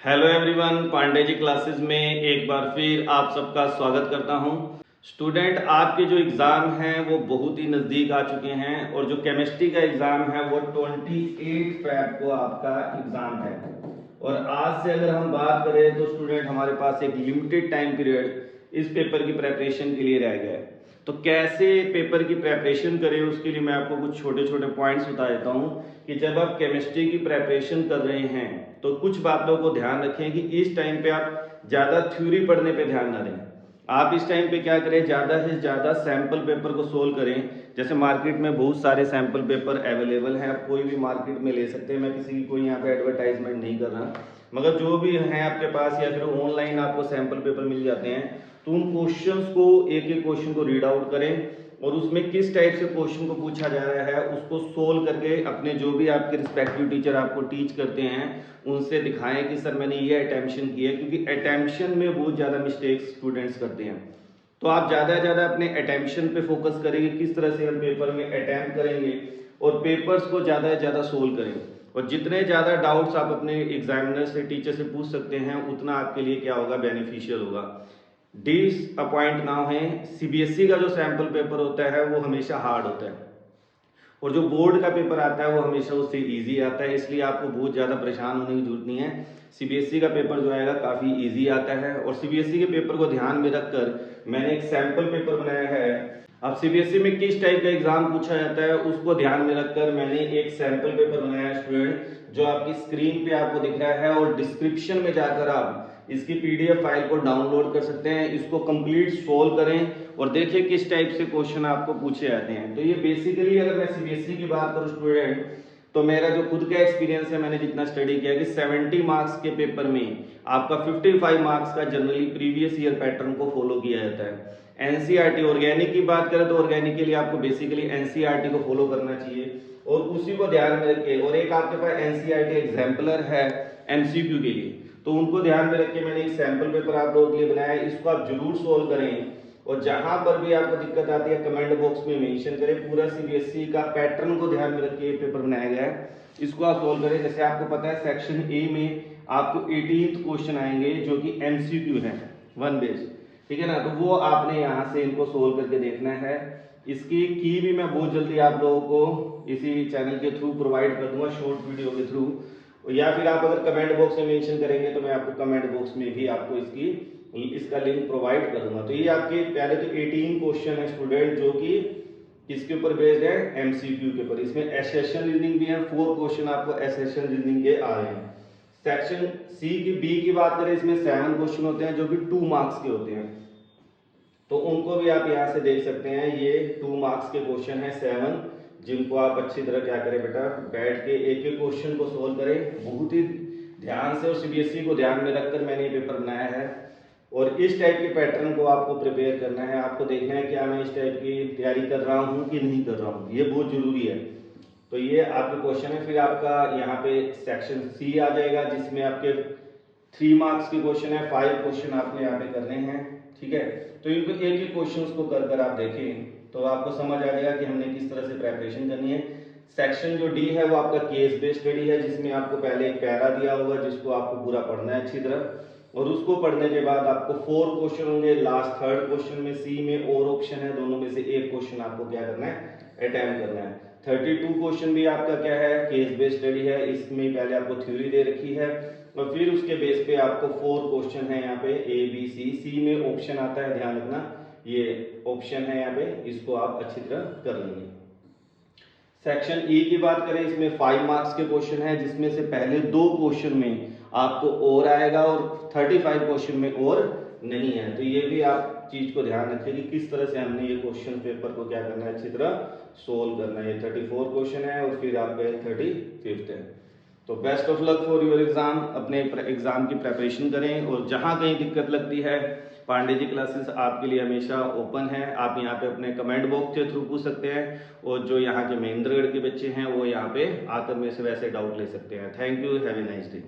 Hello everyone, Pandey ji classes में एक बार फिर आप सबका स्वागत करता हूं। स्टूडेंट, आपके जो एग्ज़ाम हैं वो बहुत ही नज़दीक आ चुके हैं और जो केमिस्ट्री का एग्ज़ाम है वो 28 फेब को आपका एग्ज़ाम है। और आज से अगर हम बात करें तो स्टूडेंट हमारे पास एक लिमिटेड टाइम पीरियड इस पेपर की प्रेपरेशन के लिए रह गया है। तो कैसे पेपर की प्रेपरेशन करें उसके लिए मैं आपको कुछ छोटे छोटे पॉइंट्स बता देता हूँ कि जब आप केमिस्ट्री की प्रेपरेशन कर रहे हैं तो कुछ बातों को ध्यान रखें कि इस टाइम पे आप ज़्यादा थ्योरी पढ़ने पे ध्यान ना दें। आप इस टाइम पे क्या करें, ज़्यादा से ज़्यादा सैम्पल पेपर को सोल्व करें। जैसे मार्केट में बहुत सारे सैम्पल पेपर अवेलेबल हैं, आप कोई भी मार्केट में ले सकते हैं। मैं किसी की कोई यहाँ पे एडवर्टाइजमेंट नहीं कर रहा, मगर जो भी हैं आपके पास या फिर ऑनलाइन आपको सैम्पल पेपर मिल जाते हैं, तो उन क्वेश्चंस को एक एक क्वेश्चन को रीड आउट करें और उसमें किस टाइप से क्वेश्चन को पूछा जा रहा है उसको सोल्व करके अपने जो भी आपके रिस्पेक्टिव टीचर आपको टीच करते हैं उनसे दिखाएं कि सर मैंने ये अटेम्प्शन किया है, क्योंकि अटेम्प्शन में बहुत ज़्यादा मिस्टेक्स स्टूडेंट्स करते हैं। तो आप ज़्यादा से ज़्यादा अपने अटेम्प्शन पे फोकस करेंगे, किस तरह से हम पेपर में अटैम्प्ट करेंगे और पेपर्स को ज़्यादा से ज़्यादा सोल्व करें। और जितने ज़्यादा डाउट्स आप अपने एग्जामिनर से टीचर से पूछ सकते हैं उतना आपके लिए क्या होगा, बेनिफिशियल होगा। डिसअपॉइंट ना हो, सीबीएसई का जो सैम्पल पेपर होता है वो हमेशा हार्ड होता है और जो बोर्ड का पेपर आता है वो हमेशा उससे इजी आता है, इसलिए आपको बहुत ज़्यादा परेशान होने की जरूरत नहीं है। सीबीएसई का पेपर जो आएगा काफ़ी इजी आता है और सीबीएसई के पेपर को ध्यान में रखकर मैंने एक सैम्पल पेपर बनाया है। अब सीबीएसई में किस टाइप का एग्जाम पूछा जाता है उसको ध्यान में रखकर मैंने एक सैम्पल पेपर बनाया है स्टूडेंट, जो आपकी स्क्रीन पे आपको दिख रहा है और डिस्क्रिप्शन में जाकर आप इसकी पीडीएफ फाइल को डाउनलोड कर सकते हैं। इसको कंप्लीट सोल्व करें और देखिए किस टाइप से क्वेश्चन आपको पूछे जाते हैं। तो ये बेसिकली अगर मैं सीबीएसई की बात करूं स्टूडेंट, तो मेरा जो खुद का एक्सपीरियंस है, मैंने जितना स्टडी किया कि 70 मार्क्स के पेपर में आपका 55 मार्क्स का जनरली प्रीवियस ईयर पैटर्न को फॉलो किया जाता है। एनसीईआरटी ऑर्गेनिक की बात करें तो ऑर्गेनिक के लिए आपको बेसिकली एनसीईआरटी को फॉलो करना चाहिए और उसी को ध्यान में रखे। और एक आपके पास एनसीईआरटी एग्जाम्पलर है एमसीक्यू के लिए, तो उनको ध्यान में रख के मैंने एक सैंपल पेपर आप लोगों के लिए बनाया है। इसको आप जरूर सोल्व करें और जहां पर भी आपको दिक्कत आती है कमेंट बॉक्स में मेंशन करें। पूरा सीबीएसई का पैटर्न को ध्यान में रख के पेपर बनाया गया है, इसको आप सोल्व करें। जैसे आपको पता है सेक्शन ए में आपको 18th क्वेश्चन आएंगे जो कि एमसीक्यू है, वन बेस्ड, ठीक है ना। तो वो आपने यहाँ से इनको सोल्व करके देखना है। इसकी की भी मैं बहुत जल्दी आप लोगों को इसी चैनल के थ्रू प्रोवाइड कर दूंगा, शॉर्ट वीडियो के थ्रू, या फिर आप अगर कमेंट बॉक्स में मेंशन करेंगे तो मैं आपको कमेंट बॉक्स में भी आपको इसका लिंक प्रोवाइड कर दूंगा। तो ये आपके पहले तो 18 क्वेश्चन है स्टूडेंट जो कि किसके ऊपर बेस्ड है, एमसीक्यू के ऊपर। इसमें एसेशन रीजनिंग भी है, 4 क्वेश्चन आपको एसेशन रीजनिंग के आ रहे हैं। सेक्शन सी की बी की बात करें, इसमें 7 क्वेश्चन होते हैं जो कि 2 मार्क्स के होते हैं, तो उनको भी आप यहाँ से देख सकते हैं। ये 2 मार्क्स के क्वेश्चन है 7, जिनको आप अच्छी तरह क्या करें बेटा, बैठ के एक एक क्वेश्चन को सोल्व करें बहुत ही ध्यान से। और सीबीएसई को ध्यान में रखकर मैंने ये पेपर बनाया है और इस टाइप के पैटर्न को आपको प्रिपेयर करना है। आपको देखना है क्या मैं इस टाइप की तैयारी कर रहा हूँ कि नहीं कर रहा हूँ, ये बहुत जरूरी है। तो ये आपके क्वेश्चन है। फिर आपका यहाँ पे सेक्शन सी आ जाएगा जिसमें आपके 3 मार्क्स के क्वेश्चन है, 5 क्वेश्चन आपको यहाँ पे करने हैं, ठीक है। तो इनको एक एक क्वेश्चन को कर कर आप देखें तो आपको समझ आ जाएगा कि हमने किस तरह से प्रेपरेशन करनी है। सेक्शन जो डी है वो आपका केस बेस्ड स्टडी है, जिसमें आपको पहले एक पैरा दिया होगा जिसको आपको पूरा पढ़ना है अच्छी तरह, और उसको पढ़ने के बाद आपको 4 क्वेश्चन होंगे। लास्ट थर्ड क्वेश्चन में सी में और ऑप्शन है, दोनों में से एक क्वेश्चन आपको क्या करना है, अटेम्प्ट करना है। 32 क्वेश्चन भी आपका क्या है, केस बेस्ड स्टडी है। इसमें पहले आपको थ्योरी दे रखी है और फिर उसके बेस पे आपको 4 क्वेश्चन है यहाँ पे ए बी सी में ऑप्शन आता है, ध्यान रखना ये ऑप्शन है यहाँ पे, इसको आप अच्छी तरह कर लेंगे। सेक्शन ई की बात करें, इसमें 5 मार्क्स के क्वेश्चन है जिसमें से पहले 2 क्वेश्चन में आपको और आएगा और 35 क्वेश्चन में और नहीं है। तो ये भी आप चीज को ध्यान रखें कि किस तरह से हमने ये क्वेश्चन पेपर को क्या करना है, अच्छी तरह सोल्व करना है। ये 34 क्वेश्चन है और फिर आपका 35th है। तो best of luck for your exam. अपने एग्जाम की प्रेपरेशन करें और जहां कहीं दिक्कत लगती है पांडे जी क्लासेस आपके लिए हमेशा ओपन है। आप यहाँ पे अपने कमेंट बॉक्स के थ्रू पूछ सकते हैं और जो यहाँ के महेंद्रगढ़ के बच्चे हैं वो यहाँ पे आकर मेरे से वैसे डाउट ले सकते हैं। Thank you, have a nice day.